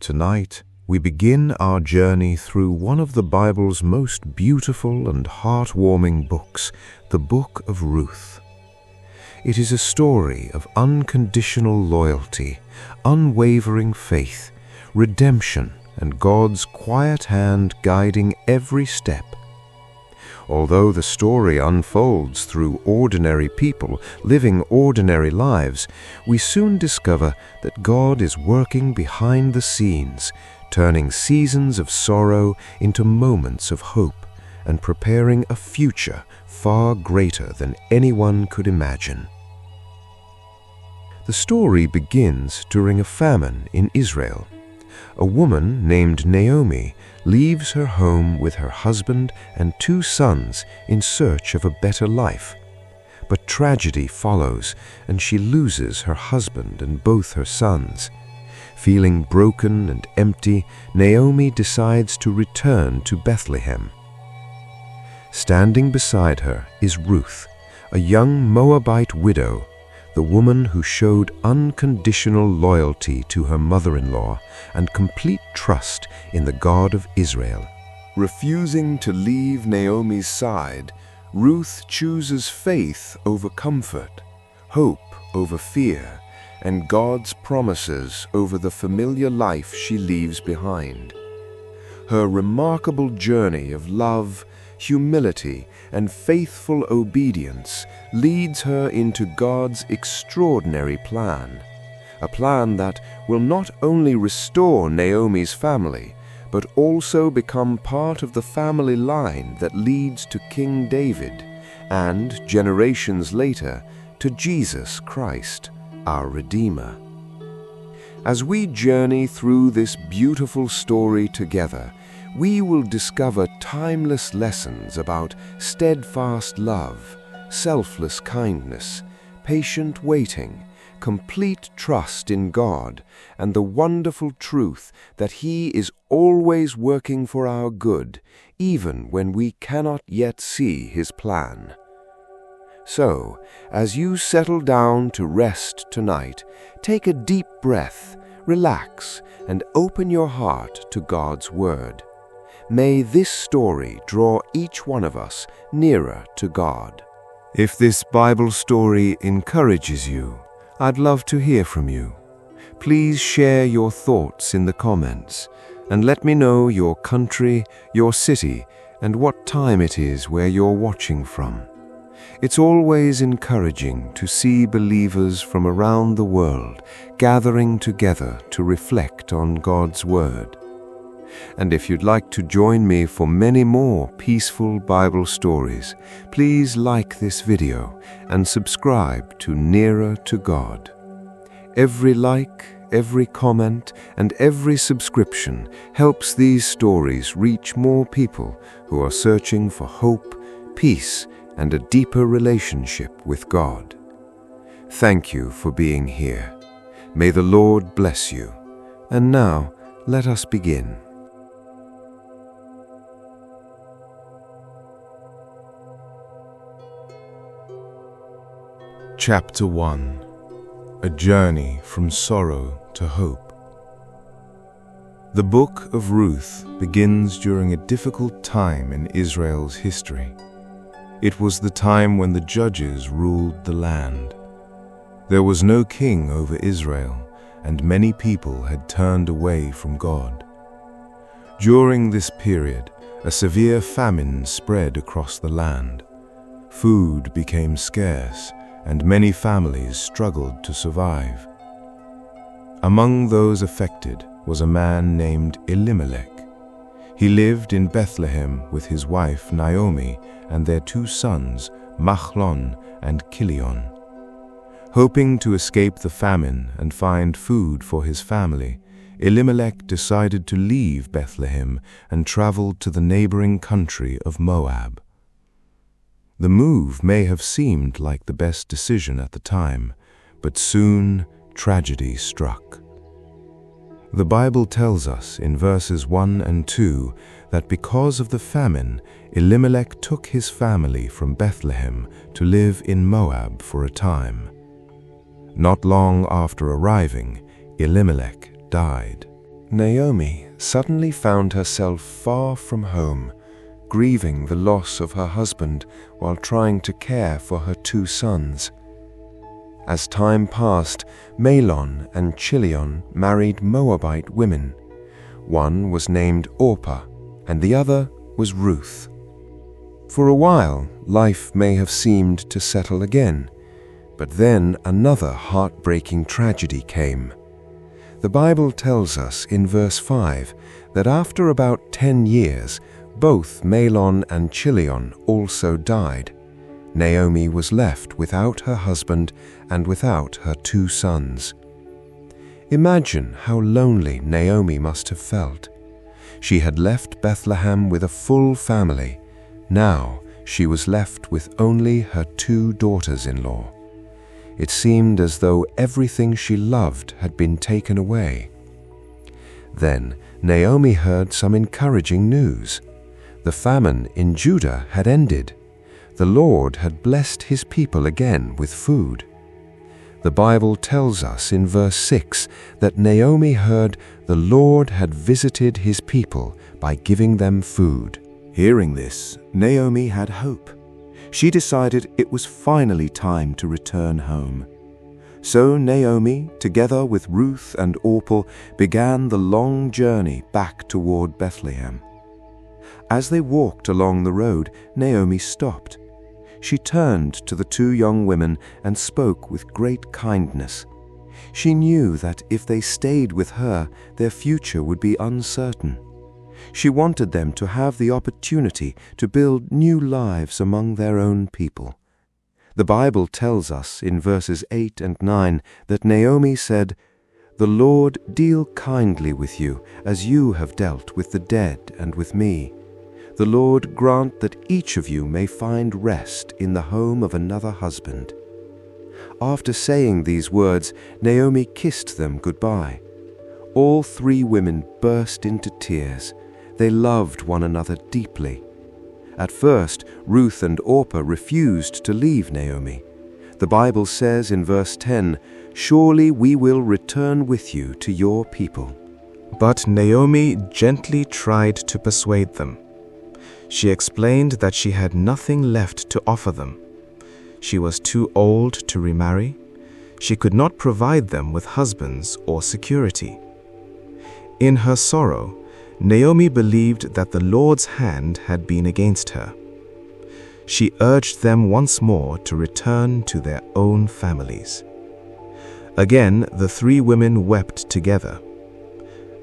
Tonight, we begin our journey through one of the Bible's most beautiful and heartwarming books, the Book of Ruth. It is a story of unconditional loyalty, unwavering faith, redemption, and God's quiet hand guiding every step. Although the story unfolds through ordinary people living ordinary lives, we soon discover that God is working behind the scenes, turning seasons of sorrow into moments of hope and preparing a future far greater than anyone could imagine. The story begins during a famine in Israel. A woman named Naomi leaves her home with her husband and 2 sons in search of a better life. But tragedy follows, and she loses her husband and both her sons. Feeling broken and empty, Naomi decides to return to Bethlehem. Standing beside her is Ruth, a young Moabite widow, the woman who showed unconditional loyalty to her mother-in-law and complete trust in the God of Israel. Refusing to leave Naomi's side, Ruth chooses faith over comfort, hope over fear, and God's promises over the familiar life she leaves behind. Her remarkable journey of love, humility, and faithful obedience leads her into God's extraordinary plan, a plan that will not only restore Naomi's family, but also become part of the family line that leads to King David and, generations later, to Jesus Christ, our Redeemer. As we journey through this beautiful story together, we will discover timeless lessons about steadfast love, selfless kindness, patient waiting, complete trust in God, and the wonderful truth that He is always working for our good, even when we cannot yet see His plan. So, as you settle down to rest tonight, take a deep breath, relax, and open your heart to God's Word. May this story draw each one of us nearer to God. If this Bible story encourages you, I'd love to hear from you. Please share your thoughts in the comments and let me know your country, your city, and what time it is where you're watching from. It's always encouraging to see believers from around the world gathering together to reflect on God's Word. And if you'd like to join me for many more peaceful Bible stories, please like this video and subscribe to Nearer to God. Every like, every comment, and every subscription helps these stories reach more people who are searching for hope, peace, and a deeper relationship with God. Thank you for being here. May the Lord bless you. And now, let us begin. Chapter 1. A Journey from Sorrow to Hope. The Book of Ruth begins during a difficult time in Israel's history. It was the time when the judges ruled the land. There was no king over Israel, and many people had turned away from God. During this period, a severe famine spread across the land. Food became scarce, and many families struggled to survive. Among those affected was a man named Elimelech. He lived in Bethlehem with his wife Naomi and their 2 sons, Machlon and Kilion. Hoping to escape the famine and find food for his family, Elimelech decided to leave Bethlehem and traveled to the neighboring country of Moab. The move may have seemed like the best decision at the time, but soon tragedy struck. The Bible tells us in verses 1 and 2 that because of the famine, Elimelech took his family from Bethlehem to live in Moab for a time. Not long after arriving, Elimelech died. Naomi suddenly found herself far from home, grieving the loss of her husband while trying to care for her 2 sons. As time passed, Mahlon and Chilion married Moabite women. One was named Orpah, and the other was Ruth. For a while, life may have seemed to settle again, but then another heartbreaking tragedy came. The Bible tells us in verse 5 that after about 10 years, both Mahlon and Chilion also died. Naomi was left without her husband and without her 2 sons. Imagine how lonely Naomi must have felt. She had left Bethlehem with a full family. Now she was left with only her 2 daughters-in-law. It seemed as though everything she loved had been taken away. Then Naomi heard some encouraging news. The famine in Judah had ended. The Lord had blessed his people again with food. The Bible tells us in verse 6 that Naomi heard the Lord had visited his people by giving them food. Hearing this, Naomi had hope. She decided it was finally time to return home. So Naomi, together with Ruth and Orpah, began the long journey back toward Bethlehem. As they walked along the road, Naomi stopped. She turned to the 2 young women and spoke with great kindness. She knew that if they stayed with her, their future would be uncertain. She wanted them to have the opportunity to build new lives among their own people. The Bible tells us in verses 8 and 9 that Naomi said, "The Lord deal kindly with you as you have dealt with the dead and with me. The Lord grant that each of you may find rest in the home of another husband." After saying these words, Naomi kissed them goodbye. All 3 women burst into tears. They loved one another deeply. At first, Ruth and Orpah refused to leave Naomi. The Bible says in verse 10, "Surely we will return with you to your people." But Naomi gently tried to persuade them. She explained that she had nothing left to offer them. She was too old to remarry. She could not provide them with husbands or security. In her sorrow, Naomi believed that the Lord's hand had been against her. She urged them once more to return to their own families. Again, the 3 women wept together.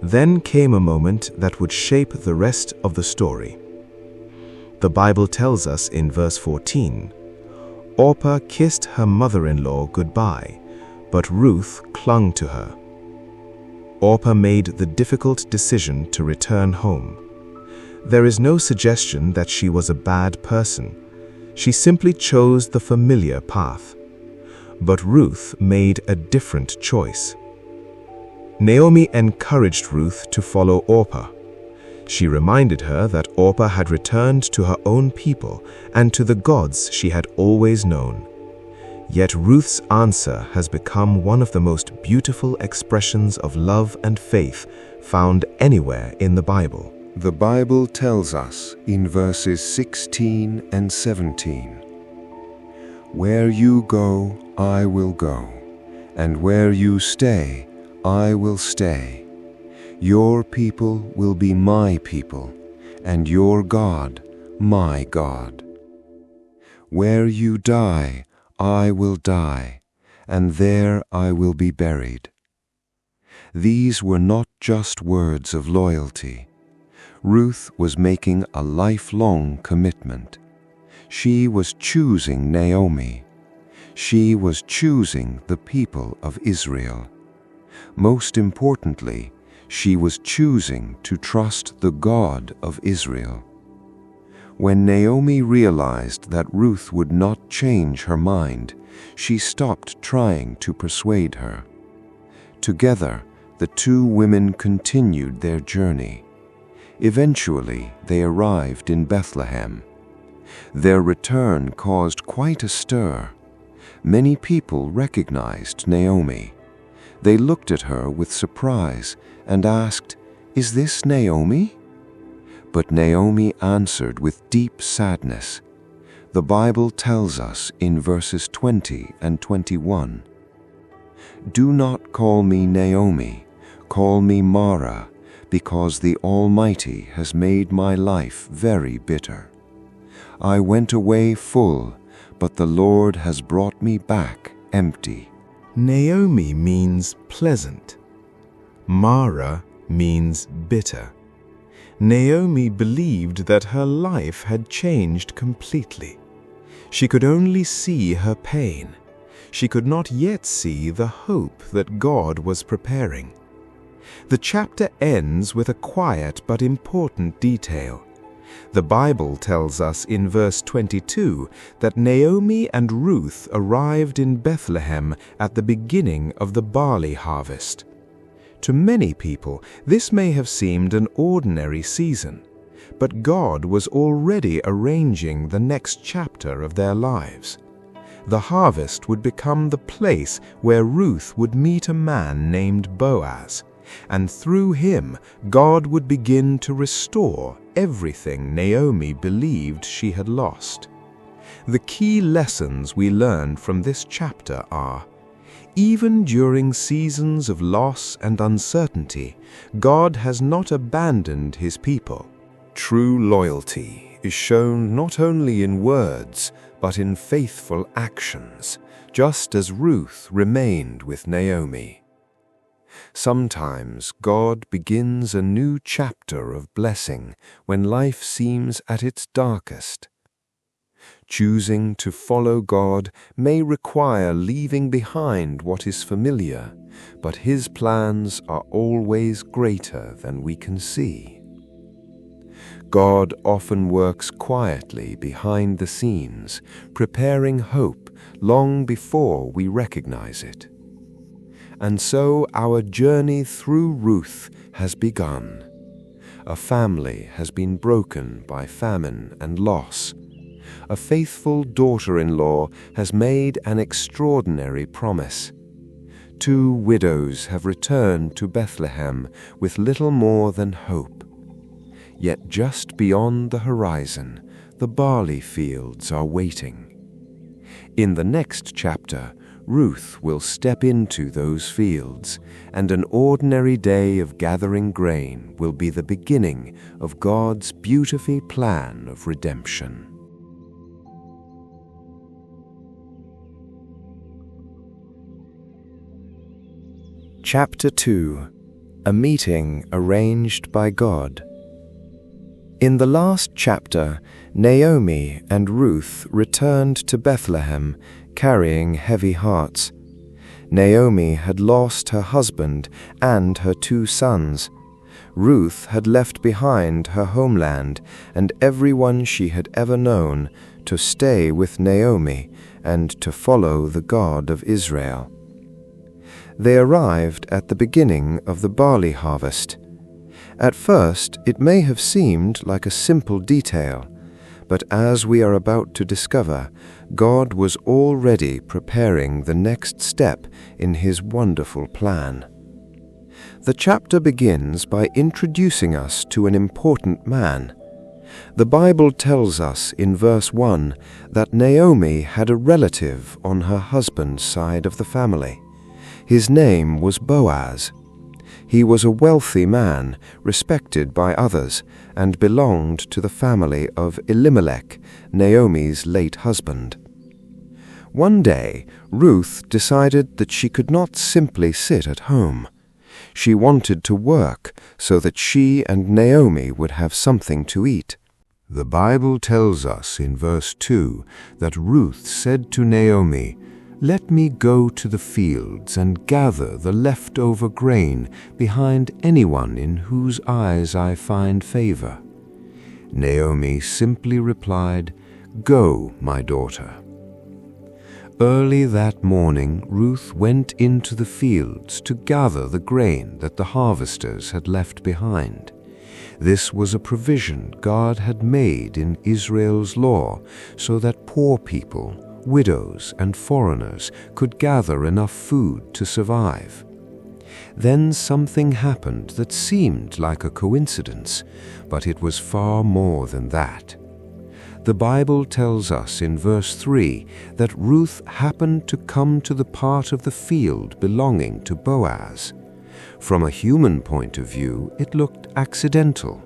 Then came a moment that would shape the rest of the story. The Bible tells us in verse 14, Orpah kissed her mother-in-law goodbye, but Ruth clung to her. Orpah made the difficult decision to return home. There is no suggestion that she was a bad person. She simply chose the familiar path. But Ruth made a different choice. Naomi encouraged Ruth to follow Orpah. She reminded her that Orpah had returned to her own people and to the gods she had always known. Yet Ruth's answer has become one of the most beautiful expressions of love and faith found anywhere in the Bible. The Bible tells us in verses 16 and 17, "Where you go, I will go, and where you stay, I will stay. Your people will be my people, and your God, my God. Where you die, I will die, and there I will be buried." These were not just words of loyalty. Ruth was making a lifelong commitment. She was choosing Naomi. She was choosing the people of Israel. Most importantly, she was choosing to trust the God of Israel. When Naomi realized that Ruth would not change her mind, she stopped trying to persuade her. Together, the 2 women continued their journey. Eventually, they arrived in Bethlehem. Their return caused quite a stir. Many people recognized Naomi. They looked at her with surprise and asked, "Is this Naomi?" But Naomi answered with deep sadness. The Bible tells us in verses 20 and 21, "Do not call me Naomi, call me Mara, because the Almighty has made my life very bitter. I went away full, but the Lord has brought me back empty." Naomi means pleasant. Mara means bitter. Naomi believed that her life had changed completely. She could only see her pain. She could not yet see the hope that God was preparing. The chapter ends with a quiet but important detail. The Bible tells us in verse 22 that Naomi and Ruth arrived in Bethlehem at the beginning of the barley harvest. To many people, this may have seemed an ordinary season, but God was already arranging the next chapter of their lives. The harvest would become the place where Ruth would meet a man named Boaz, and through him, God would begin to restore everything Naomi believed she had lost. The key lessons we learn from this chapter are: even during seasons of loss and uncertainty, God has not abandoned His people. True loyalty is shown not only in words, but in faithful actions, just as Ruth remained with Naomi. Sometimes God begins a new chapter of blessing when life seems at its darkest. Choosing to follow God may require leaving behind what is familiar, but His plans are always greater than we can see. God often works quietly behind the scenes, preparing hope long before we recognize it. And so our journey through Ruth has begun. A family has been broken by famine and loss. A faithful daughter-in-law has made an extraordinary promise. 2 widows have returned to Bethlehem with little more than hope. Yet just beyond the horizon, the barley fields are waiting. In the next chapter, Ruth will step into those fields, and an ordinary day of gathering grain will be the beginning of God's beautiful plan of redemption. Chapter 2: A Meeting Arranged by God. In the last chapter, Naomi and Ruth returned to Bethlehem, carrying heavy hearts. Naomi had lost her husband and her 2 sons. Ruth had left behind her homeland and everyone she had ever known to stay with Naomi and to follow the God of Israel. They arrived at the beginning of the barley harvest. At first, it may have seemed like a simple detail, but as we are about to discover, God was already preparing the next step in His wonderful plan. The chapter begins by introducing us to an important man. The Bible tells us in verse 1 that Naomi had a relative on her husband's side of the family. His name was Boaz. He was a wealthy man, respected by others, and belonged to the family of Elimelech, Naomi's late husband. One day, Ruth decided that she could not simply sit at home. She wanted to work so that she and Naomi would have something to eat. The Bible tells us in verse 2 that Ruth said to Naomi, "Let me go to the fields and gather the leftover grain behind anyone in whose eyes I find favor." Naomi simply replied, "Go, my daughter." Early that morning, Ruth went into the fields to gather the grain that the harvesters had left behind. This was a provision God had made in Israel's law so that poor people, widows and foreigners could gather enough food to survive. Then something happened that seemed like a coincidence, but it was far more than that. The Bible tells us in verse 3 that Ruth happened to come to the part of the field belonging to Boaz. From a human point of view, it looked accidental,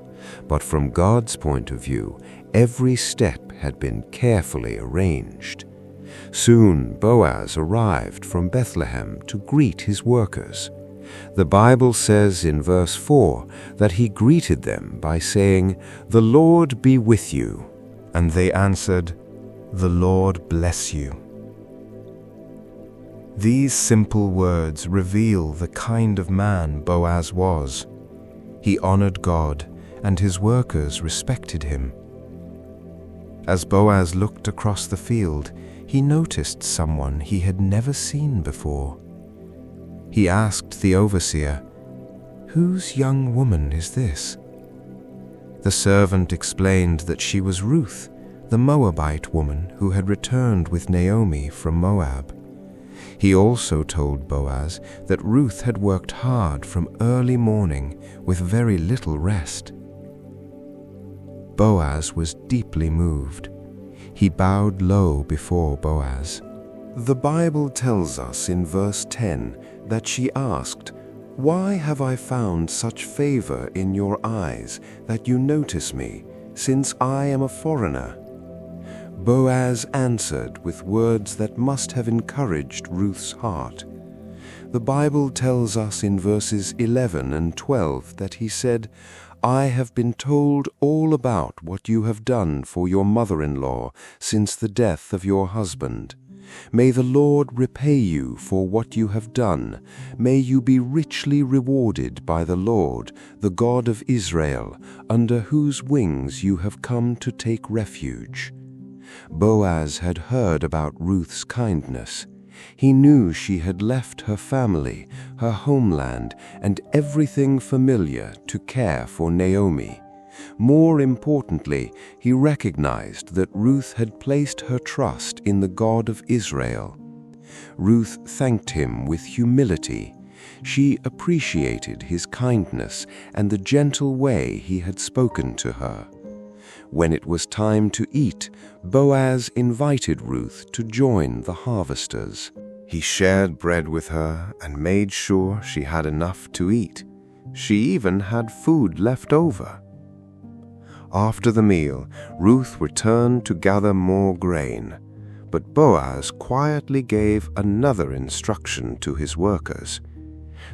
but from God's point of view, every step had been carefully arranged. Soon Boaz arrived from Bethlehem to greet his workers. The Bible says in verse 4 that he greeted them by saying, "The Lord be with you." And they answered, "The Lord bless you." These simple words reveal the kind of man Boaz was. He honored God, and his workers respected him. As Boaz looked across the field, he noticed someone he had never seen before. He asked the overseer, "Whose young woman is this?" The servant explained that she was Ruth, the Moabite woman who had returned with Naomi from Moab. He also told Boaz that Ruth had worked hard from early morning with very little rest. Boaz was deeply moved. He bowed low before Boaz. The Bible tells us in verse 10 that she asked, "Why have I found such favor in your eyes that you notice me, since I am a foreigner?" Boaz answered with words that must have encouraged Ruth's heart. The Bible tells us in verses 11 and 12 that he said, "I have been told all about what you have done for your mother-in-law since the death of your husband. May the Lord repay you for what you have done. May you be richly rewarded by the Lord, the God of Israel, under whose wings you have come to take refuge." Boaz had heard about Ruth's kindness. He knew she had left her family, her homeland, and everything familiar to care for Naomi. More importantly, he recognized that Ruth had placed her trust in the God of Israel. Ruth thanked him with humility. She appreciated his kindness and the gentle way he had spoken to her. When it was time to eat, Boaz invited Ruth to join the harvesters. He shared bread with her and made sure she had enough to eat. She even had food left over. After the meal, Ruth returned to gather more grain, but Boaz quietly gave another instruction to his workers.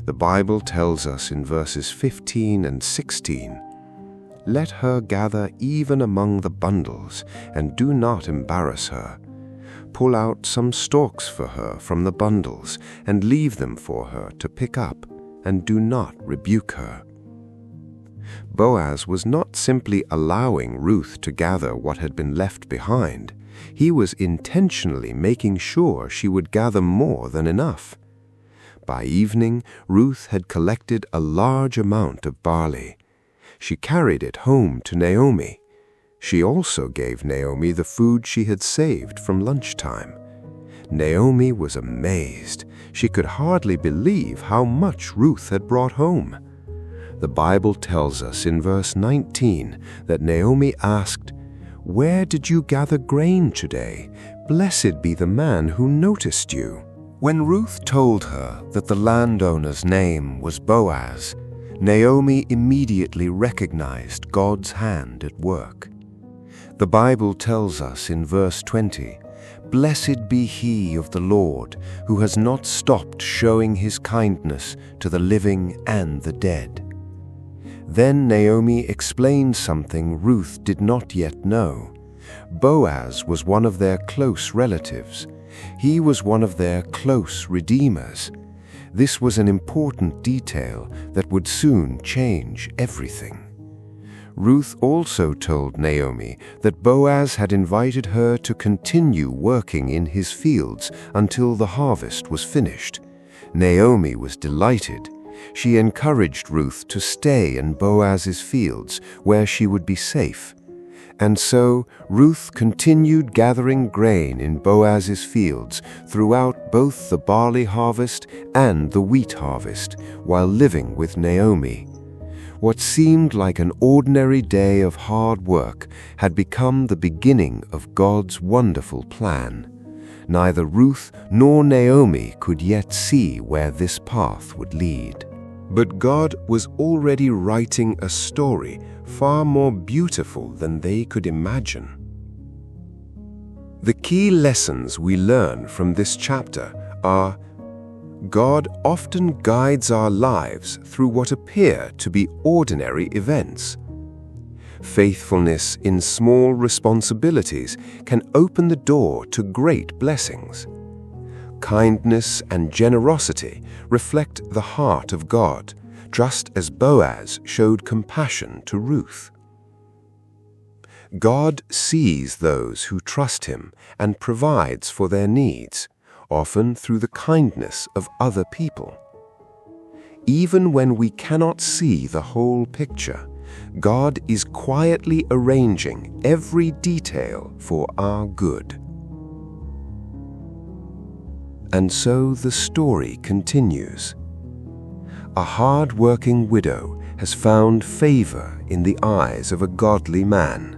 The Bible tells us in verses 15 and 16, "Let her gather even among the bundles, and do not embarrass her. Pull out some stalks for her from the bundles, and leave them for her to pick up, and do not rebuke her." Boaz was not simply allowing Ruth to gather what had been left behind. He was intentionally making sure she would gather more than enough. By evening, Ruth had collected a large amount of barley. She carried it home to Naomi. She also gave Naomi the food she had saved from lunchtime. Naomi was amazed. She could hardly believe how much Ruth had brought home. The Bible tells us in verse 19 that Naomi asked, "Where did you gather grain today? Blessed be the man who noticed you." When Ruth told her that the landowner's name was Boaz, Naomi immediately recognized God's hand at work. The Bible tells us in verse 20, "Blessed be he of the Lord, who has not stopped showing his kindness to the living and the dead." Then Naomi explained something Ruth did not yet know. Boaz was one of their close relatives. He was one of their close redeemers. This was an important detail that would soon change everything. Ruth also told Naomi that Boaz had invited her to continue working in his fields until the harvest was finished. Naomi was delighted. She encouraged Ruth to stay in Boaz's fields, where she would be safe. And so Ruth continued gathering grain in Boaz's fields throughout both the barley harvest and the wheat harvest, while living with Naomi. What seemed like an ordinary day of hard work had become the beginning of God's wonderful plan. Neither Ruth nor Naomi could yet see where this path would lead. But God was already writing a story far more beautiful than they could imagine. The key lessons we learn from this chapter are: God often guides our lives through what appear to be ordinary events. Faithfulness in small responsibilities can open the door to great blessings. Kindness and generosity reflect the heart of God, just as Boaz showed compassion to Ruth. God sees those who trust Him and provides for their needs, often through the kindness of other people. Even when we cannot see the whole picture, God is quietly arranging every detail for our good. And so the story continues. A hard-working widow has found favor in the eyes of a godly man.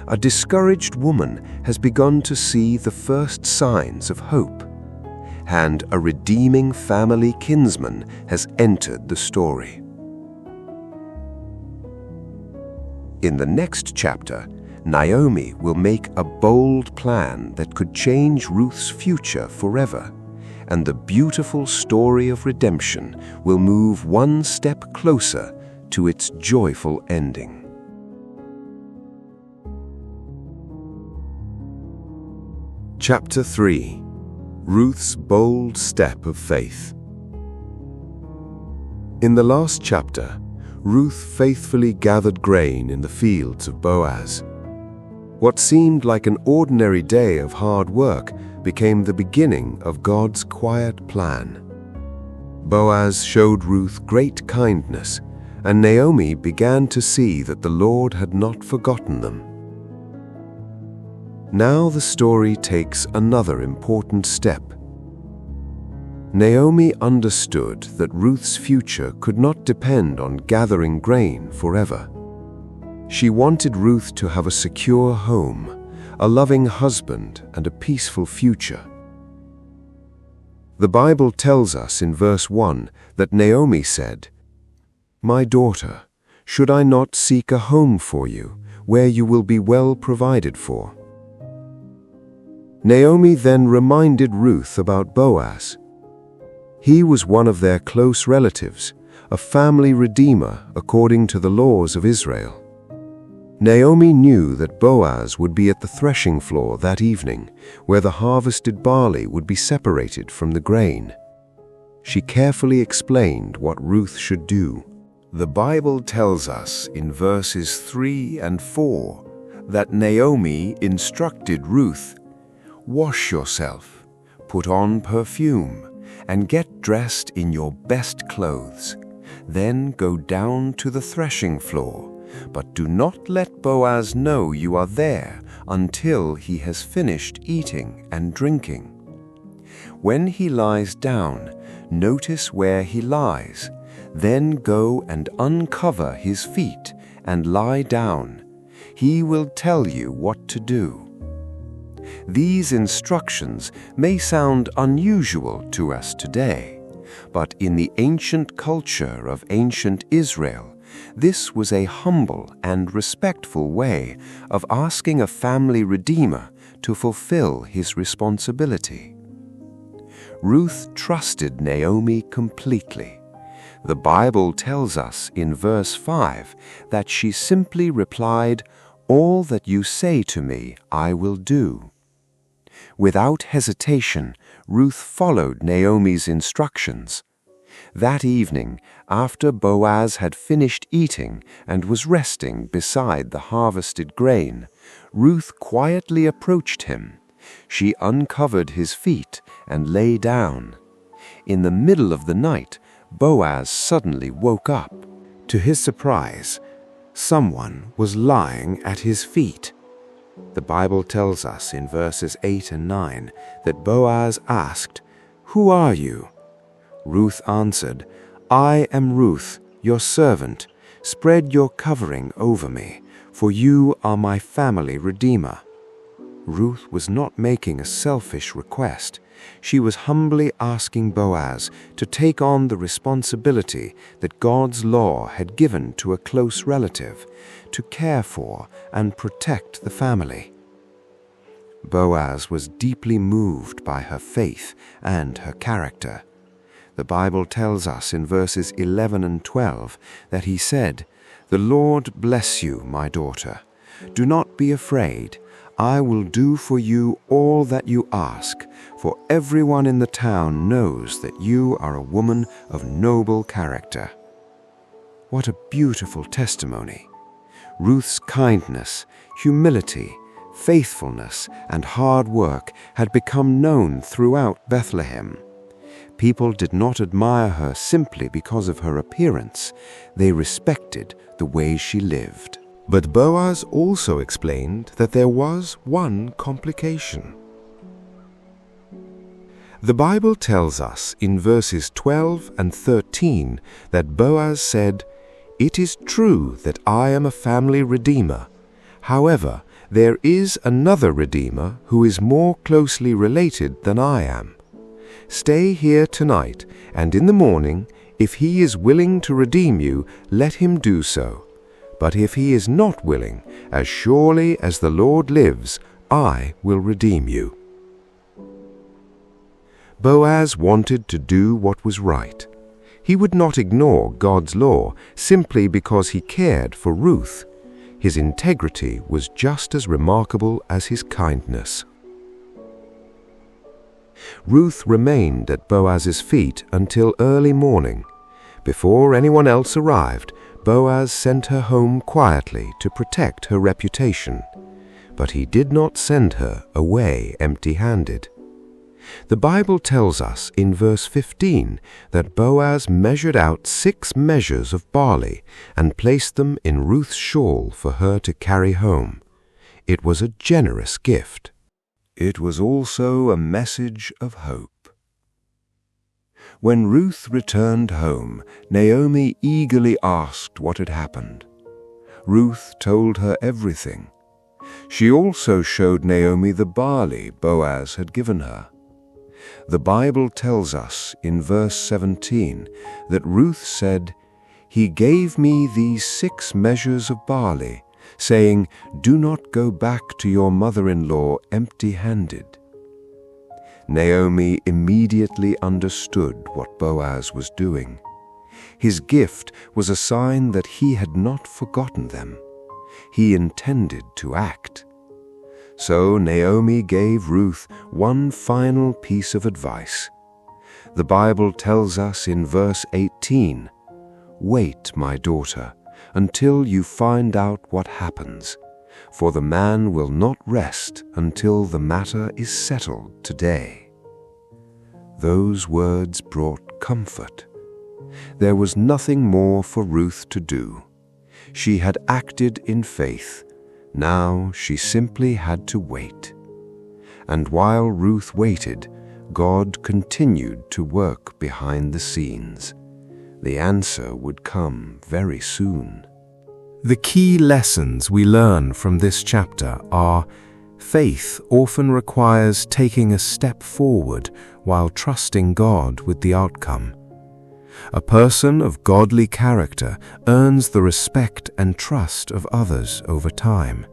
A discouraged woman has begun to see the first signs of hope. And a redeeming family kinsman has entered the story. In the next chapter, Naomi will make a bold plan that could change Ruth's future forever, and the beautiful story of redemption will move one step closer to its joyful ending. Chapter 3: Ruth's bold step of faith. In the last chapter, Ruth faithfully gathered grain in the fields of Boaz. What seemed like an ordinary day of hard work became the beginning of God's quiet plan. Boaz showed Ruth great kindness, and Naomi began to see that the Lord had not forgotten them. Now the story takes another important step. Naomi understood that Ruth's future could not depend on gathering grain forever. She wanted Ruth to have a secure home, a loving husband, and a peaceful future. The Bible tells us in verse 1 that Naomi said, "My daughter, should I not seek a home for you, where you will be well provided for?" Naomi then reminded Ruth about Boaz. He was one of their close relatives, a family redeemer according to the laws of Israel. Naomi knew that Boaz would be at the threshing floor that evening, where the harvested barley would be separated from the grain. She carefully explained what Ruth should do. The Bible tells us in verses 3 and 4 that Naomi instructed Ruth, "Wash yourself, put on perfume, and get dressed in your best clothes. Then go down to the threshing floor, but do not let Boaz know you are there until he has finished eating and drinking. When he lies down, notice where he lies. Then go and uncover his feet and lie down. He will tell you what to do." These instructions may sound unusual to us today, but in the ancient culture of ancient Israel, this was a humble and respectful way of asking a family redeemer to fulfill his responsibility. Ruth trusted Naomi completely. The Bible tells us in verse 5 that she simply replied, "All that you say to me, I will do." Without hesitation, Ruth followed Naomi's instructions. That evening, after Boaz had finished eating and was resting beside the harvested grain, Ruth quietly approached him. She uncovered his feet and lay down. In the middle of the night, Boaz suddenly woke up. To his surprise, someone was lying at his feet. The Bible tells us in verses 8 and 9 that Boaz asked, "Who are you?" Ruth answered, "I am Ruth, your servant. Spread your covering over me, for you are my family redeemer." Ruth was not making a selfish request. She was humbly asking Boaz to take on the responsibility that God's law had given to a close relative, to care for and protect the family. Boaz was deeply moved by her faith and her character. The Bible tells us in verses 11 and 12 that he said, "The Lord bless you, my daughter. Do not be afraid. I will do for you all that you ask, for everyone in the town knows that you are a woman of noble character." What a beautiful testimony! Ruth's kindness, humility, faithfulness, and hard work had become known throughout Bethlehem. People did not admire her simply because of her appearance. They respected the way she lived. But Boaz also explained that there was one complication. The Bible tells us in verses 12 and 13 that Boaz said, "It is true that I am a family redeemer. However, there is another redeemer who is more closely related than I am. Stay here tonight, and in the morning, if he is willing to redeem you, let him do so. But if he is not willing, as surely as the Lord lives, I will redeem you." Boaz wanted to do what was right. He would not ignore God's law simply because he cared for Ruth. His integrity was just as remarkable as his kindness. Ruth remained at Boaz's feet until early morning. Before anyone else arrived, Boaz sent her home quietly to protect her reputation. But he did not send her away empty-handed. The Bible tells us in verse 15 that Boaz measured out 6 measures of barley and placed them in Ruth's shawl for her to carry home. It was a generous gift. It was also a message of hope. When Ruth returned home, Naomi eagerly asked what had happened. Ruth told her everything. She also showed Naomi the barley Boaz had given her. The Bible tells us in verse 17 that Ruth said, "He gave me these 6 measures of barley, saying, 'Do not go back to your mother-in-law empty-handed.'" Naomi immediately understood what Boaz was doing. His gift was a sign that he had not forgotten them. He intended to act. So Naomi gave Ruth one final piece of advice. The Bible tells us in verse 18, "Wait, my daughter, until you find out what happens, for the man will not rest until the matter is settled today." Those words brought comfort. There was nothing more for Ruth to do. She had acted in faith. Now she simply had to wait. And while Ruth waited, God continued to work behind the scenes. The answer would come very soon. The key lessons we learn from this chapter are: faith often requires taking a step forward while trusting God with the outcome. A person of godly character earns the respect and trust of others over time.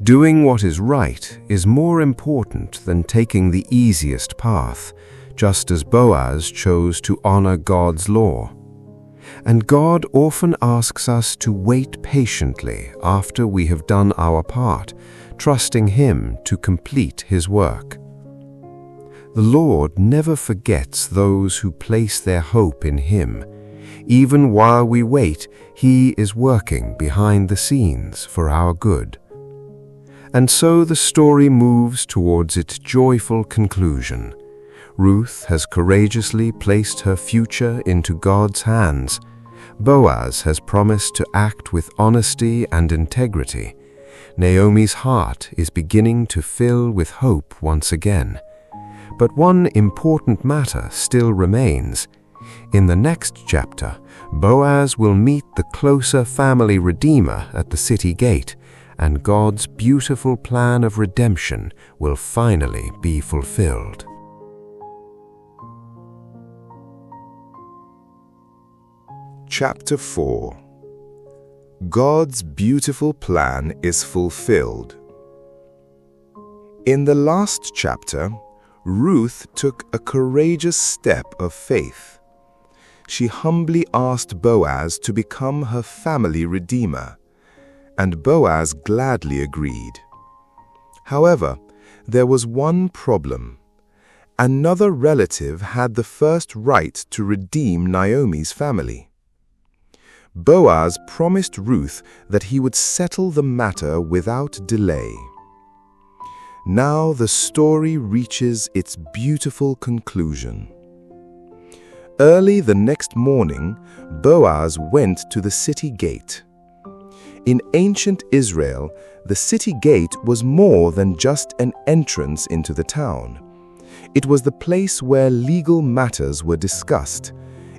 Doing what is right is more important than taking the easiest path, just as Boaz chose to honor God's law. And God often asks us to wait patiently after we have done our part, trusting Him to complete His work. The Lord never forgets those who place their hope in Him. Even while we wait, He is working behind the scenes for our good. And so the story moves towards its joyful conclusion. Ruth has courageously placed her future into God's hands. Boaz has promised to act with honesty and integrity. Naomi's heart is beginning to fill with hope once again. But one important matter still remains. In the next chapter, Boaz will meet the closer family redeemer at the city gate, and God's beautiful plan of redemption will finally be fulfilled. Chapter 4. God's beautiful plan is fulfilled. In the last chapter, Ruth took a courageous step of faith. She humbly asked Boaz to become her family redeemer, and Boaz gladly agreed. However, there was one problem. Another relative had the first right to redeem Naomi's family. Boaz promised Ruth that he would settle the matter without delay. Now the story reaches its beautiful conclusion. Early the next morning, Boaz went to the city gate. In ancient Israel, the city gate was more than just an entrance into the town. It was the place where legal matters were discussed,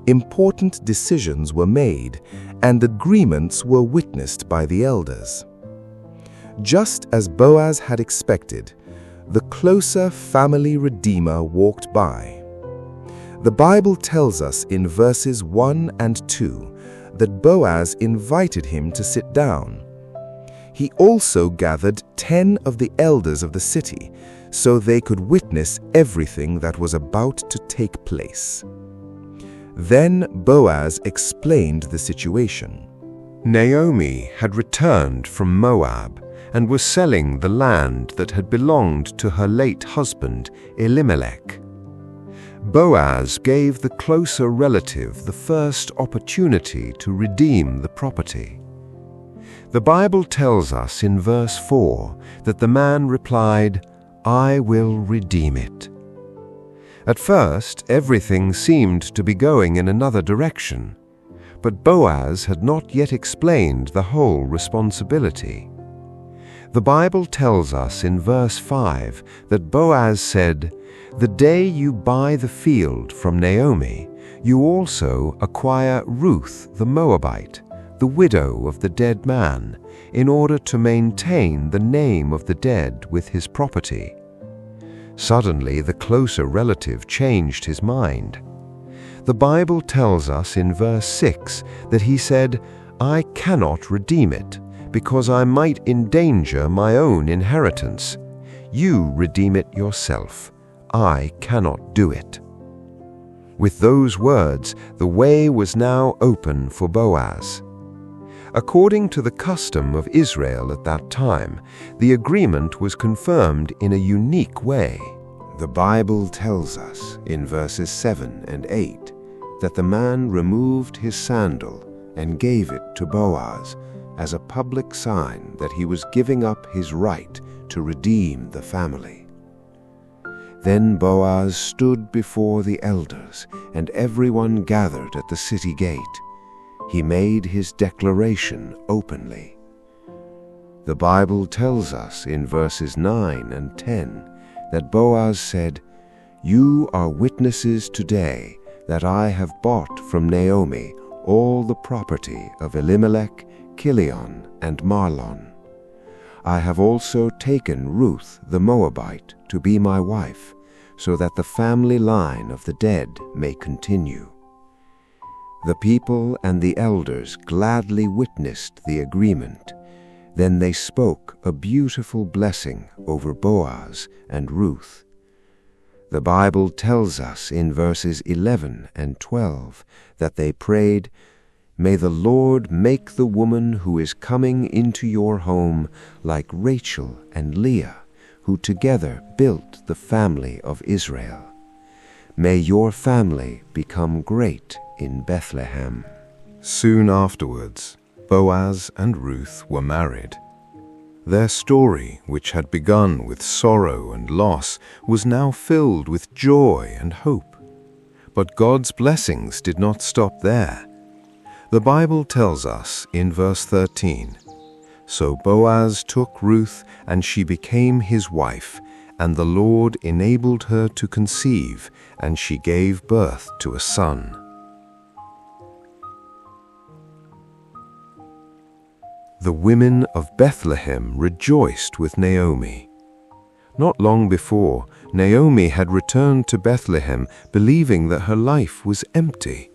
important decisions were made, and agreements were witnessed by the elders. Just as Boaz had expected, the closer family redeemer walked by. The Bible tells us in verses 1 and 2 that Boaz invited him to sit down. He also gathered 10 of the elders of the city so they could witness everything that was about to take place. Then Boaz explained the situation. Naomi had returned from Moab and was selling the land that had belonged to her late husband, Elimelech. Boaz gave the closer relative the first opportunity to redeem the property. The Bible tells us in verse 4 that the man replied, "I will redeem it." At first, everything seemed to be going in another direction, but Boaz had not yet explained the whole responsibility. The Bible tells us in verse 5 that Boaz said, "The day you buy the field from Naomi, you also acquire Ruth the Moabite, the widow of the dead man, in order to maintain the name of the dead with his property." Suddenly, the closer relative changed his mind. The Bible tells us in verse 6 that he said, "I cannot redeem it, because I might endanger my own inheritance. You redeem it yourself. I cannot do it." With those words, the way was now open for Boaz. According to the custom of Israel at that time, the agreement was confirmed in a unique way. The Bible tells us in verses 7 and 8 that the man removed his sandal and gave it to Boaz as a public sign that he was giving up his right to redeem the family. Then Boaz stood before the elders, and everyone gathered at the city gate. He made his declaration openly. The Bible tells us in verses 9 and 10 that Boaz said, "You are witnesses today that I have bought from Naomi all the property of Elimelech, Chilion, and Mahlon. I have also taken Ruth the Moabite to be my wife, so that the family line of the dead may continue." The people and the elders gladly witnessed the agreement. Then they spoke a beautiful blessing over Boaz and Ruth. The Bible tells us in verses 11 and 12 that they prayed, "May the Lord make the woman who is coming into your home like Rachel and Leah, who together built the family of Israel. May your family become great in Bethlehem." Soon afterwards, Boaz and Ruth were married. Their story, which had begun with sorrow and loss, was now filled with joy and hope. But God's blessings did not stop there. The Bible tells us in verse 13, "So Boaz took Ruth, and she became his wife, and the Lord enabled her to conceive, and she gave birth to a son." The women of Bethlehem rejoiced with Naomi. Not long before, Naomi had returned to Bethlehem believing that her life was empty.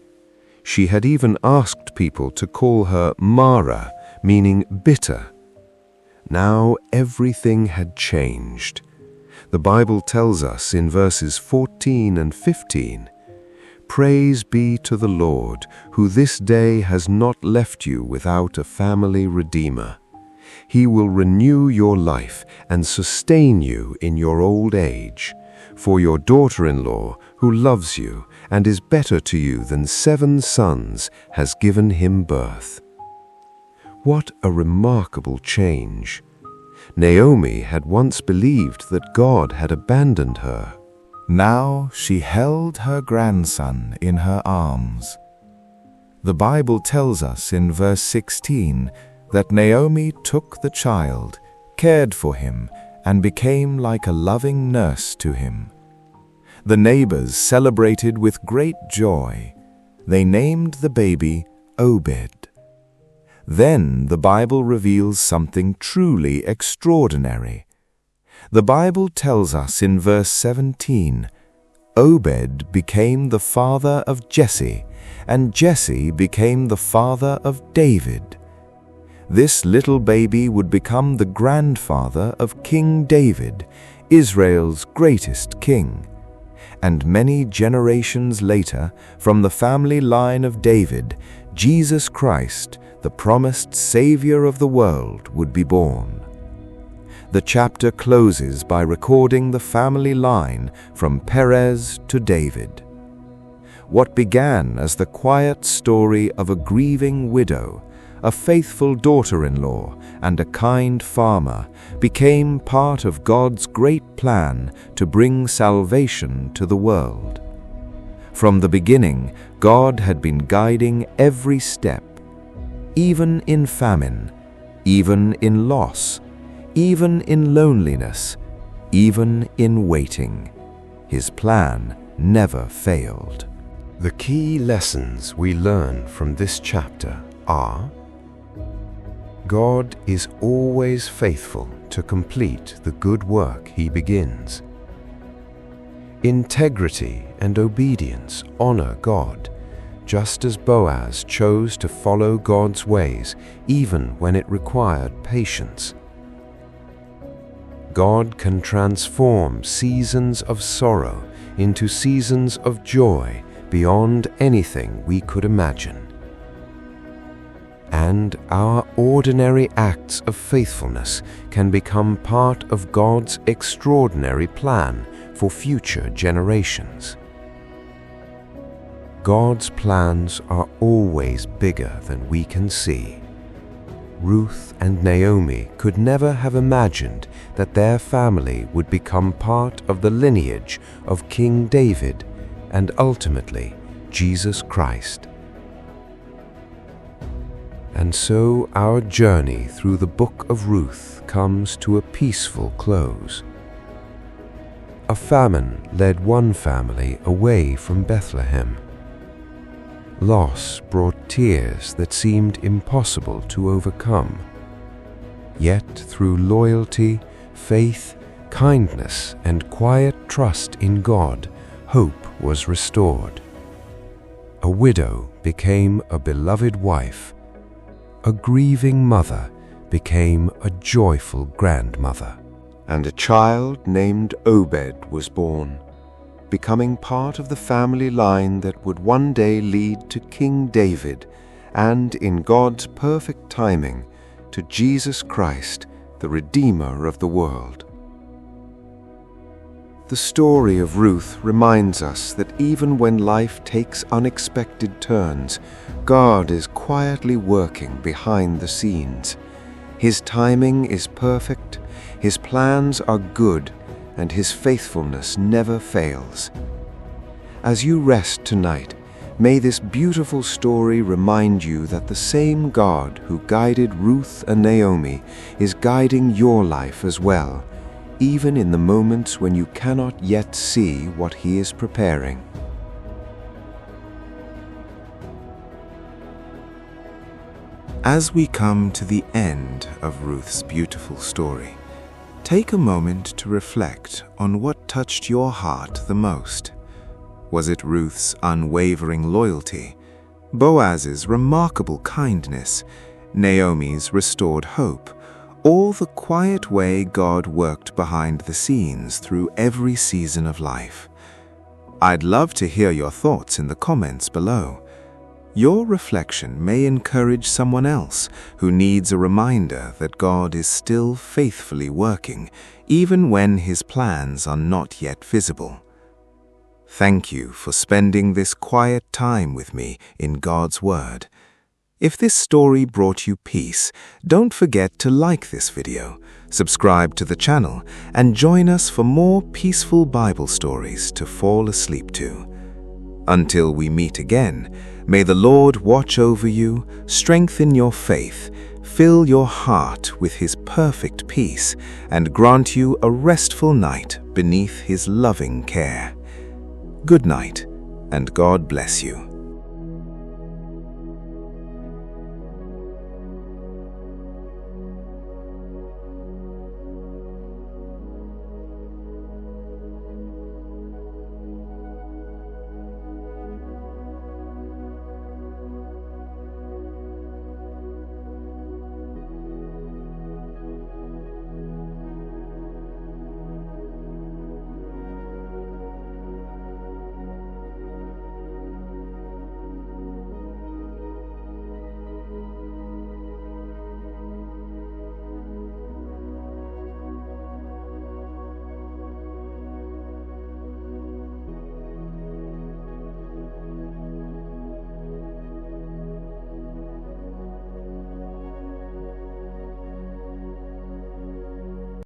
She had even asked people to call her Mara, meaning bitter. Now everything had changed. The Bible tells us in verses 14 and 15, "Praise be to the Lord, who this day has not left you without a family redeemer. He will renew your life and sustain you in your old age. For your daughter-in-law, who loves you and is better to you than 7 sons, has given him birth." What a remarkable change! Naomi had once believed that God had abandoned her. Now she held her grandson in her arms. The Bible tells us in verse 16 that Naomi took the child, cared for him, and became like a loving nurse to him. The neighbors celebrated with great joy. They named the baby Obed. Then the Bible reveals something truly extraordinary. The Bible tells us in verse 17, "Obed became the father of Jesse, and Jesse became the father of David." This little baby would become the grandfather of King David, Israel's greatest king. And many generations later, from the family line of David, Jesus Christ, the promised Savior of the world, would be born. The chapter closes by recording the family line from Perez to David. What began as the quiet story of a grieving widow, a faithful daughter-in-law, and a kind farmer became part of God's great plan to bring salvation to the world. From the beginning, God had been guiding every step, even in famine, even in loss, even in loneliness, even in waiting. His plan never failed. The key lessons we learn from this chapter are: God is always faithful to complete the good work He begins. Integrity and obedience honor God, just as Boaz chose to follow God's ways even when it required patience. God can transform seasons of sorrow into seasons of joy beyond anything we could imagine. And our ordinary acts of faithfulness can become part of God's extraordinary plan for future generations. God's plans are always bigger than we can see. Ruth and Naomi could never have imagined that their family would become part of the lineage of King David and ultimately Jesus Christ. And so our journey through the book of Ruth comes to a peaceful close. A famine led one family away from Bethlehem. Loss brought tears that seemed impossible to overcome. Yet through loyalty, faith, kindness, and quiet trust in God, hope was restored. A widow became a beloved wife. A grieving mother became a joyful grandmother. And a child named Obed was born, becoming part of the family line that would one day lead to King David and, in God's perfect timing, to Jesus Christ, the Redeemer of the world. The story of Ruth reminds us that even when life takes unexpected turns, God is quietly working behind the scenes. His timing is perfect, His plans are good, and His faithfulness never fails. As you rest tonight, May this beautiful story remind you that the same God who guided Ruth and Naomi is guiding your life as well, even in the moments when you cannot yet see what He is preparing. As we come to the end of Ruth's beautiful story, take a moment to reflect on what touched your heart the most. Was it Ruth's unwavering loyalty, Boaz's remarkable kindness, Naomi's restored hope, or the quiet way God worked behind the scenes through every season of life? I'd love to hear your thoughts in the comments below. Your reflection may encourage someone else who needs a reminder that God is still faithfully working, even when His plans are not yet visible. Thank you for spending this quiet time with me in God's Word. If this story brought you peace, don't forget to like this video, subscribe to the channel, and join us for more peaceful Bible stories to fall asleep to. Until we meet again, may the Lord watch over you, strengthen your faith, fill your heart with His perfect peace, and grant you a restful night beneath His loving care. Good night, and God bless you.